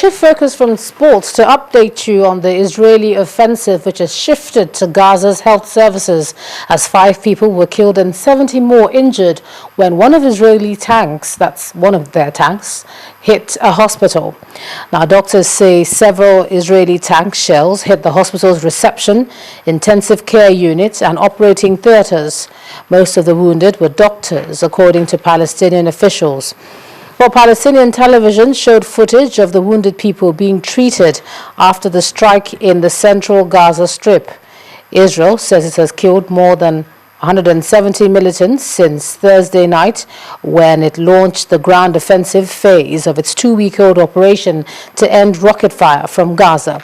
shift focus from sports to update you on the Israeli offensive which has shifted to Gaza's health services as 5 people were killed and 70 more injured when one of Israeli tanks, that's one of their tanks, hit a hospital. Now doctors say several Israeli tank shells hit the hospital's reception, intensive care units and operating theaters. Most of the wounded were doctors, according to Palestinian officials. Well, Palestinian television showed footage of the wounded people being treated after the strike in the central Gaza Strip. Israel says it has killed more than 170 militants since Thursday night when it launched the ground offensive phase of its 2-week-old operation to end rocket fire from Gaza.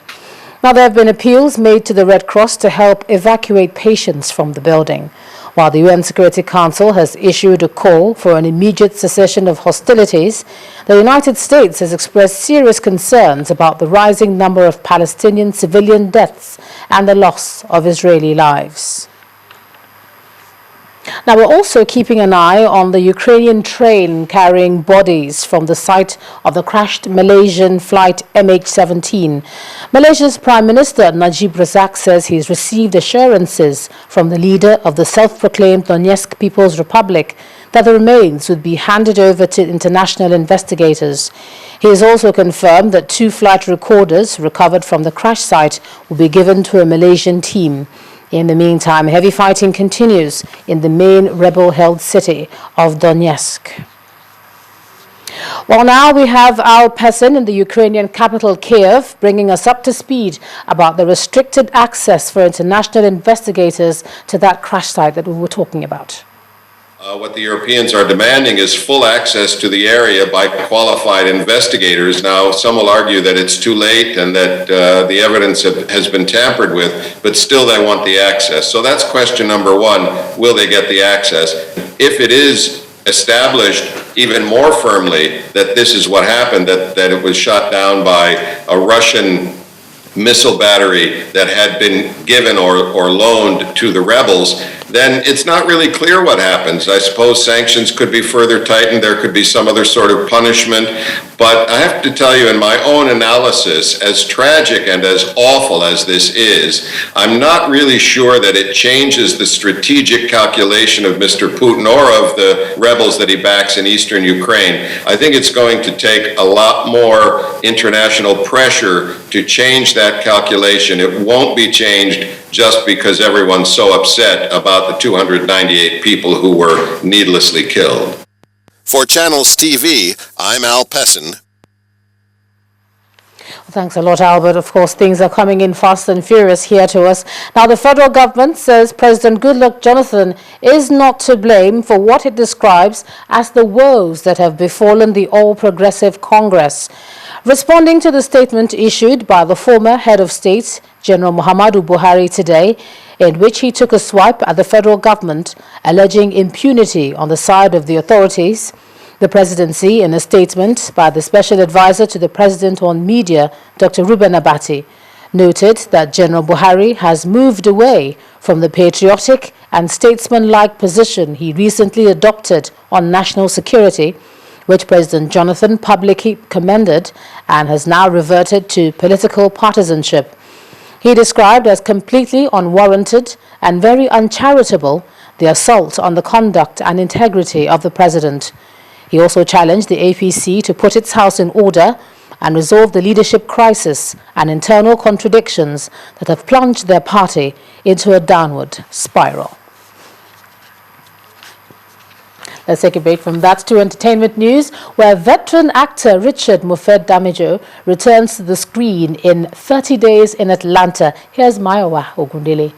Now, there have been appeals made to the Red Cross to help evacuate patients from the building, while the UN Security Council has issued a call for an immediate cessation of hostilities. The United States has expressed serious concerns about the rising number of Palestinian civilian deaths and the loss of Israeli lives. Now, we're also keeping an eye on the Ukrainian train carrying bodies from the site of the crashed Malaysian flight MH17. Malaysia's Prime Minister Najib Razak says he's received assurances from the leader of the self-proclaimed Donetsk People's Republic that the remains would be handed over to international investigators. He has also confirmed that 2 flight recorders recovered from the crash site will be given to a Malaysian team. In the meantime, heavy fighting continues in the main rebel-held city of Donetsk. Well, now we have Al Pesin in the Ukrainian capital, Kiev, bringing us up to speed about the restricted access for international investigators to that crash site that we were talking about. What the Europeans are demanding is full access to the area by qualified investigators. Now, some will argue that it's too late and that the evidence has been tampered with, but still they want the access. So that's question number 1, will they get the access? If it is established even more firmly that this is what happened, that it was shot down by a Russian missile battery that had been given or loaned to the rebels, then it's not really clear what happens. I suppose sanctions could be further tightened. There could be some other sort of punishment. But I have to tell you, in my own analysis, as tragic and as awful as this is, I'm not really sure that it changes the strategic calculation of Mr. Putin or of the rebels that he backs in eastern Ukraine. I think it's going to take a lot more international pressure to change that calculation. It won't be changed just because everyone's so upset about the 298 people who were needlessly killed. For Channels TV, I'm Al Pesin. Thanks a lot, Albert. Of course, things are coming in fast and furious here to us. Now, the federal government says President Goodluck Jonathan is not to blame for what it describes as the woes that have befallen the All Progressive Congress. Responding to the statement issued by the former head of state, General Muhammadu Buhari, today, in which he took a swipe at the federal government, alleging impunity on the side of the authorities, the presidency, in a statement by the special advisor to the president on media, Dr. Ruben Abati, noted that General Buhari has moved away from the patriotic and statesman-like position he recently adopted on national security, which President Jonathan publicly commended, and has now reverted to political partisanship. He described as completely unwarranted and very uncharitable the assault on the conduct and integrity of the president. He also challenged the APC to put its house in order and resolve the leadership crisis and internal contradictions that have plunged their party into a downward spiral. Let's take a break from that to entertainment news, where veteran actor Richard Mufed Damijo returns to the screen in 30 Days in Atlanta. Here's Mayowa Ogundele.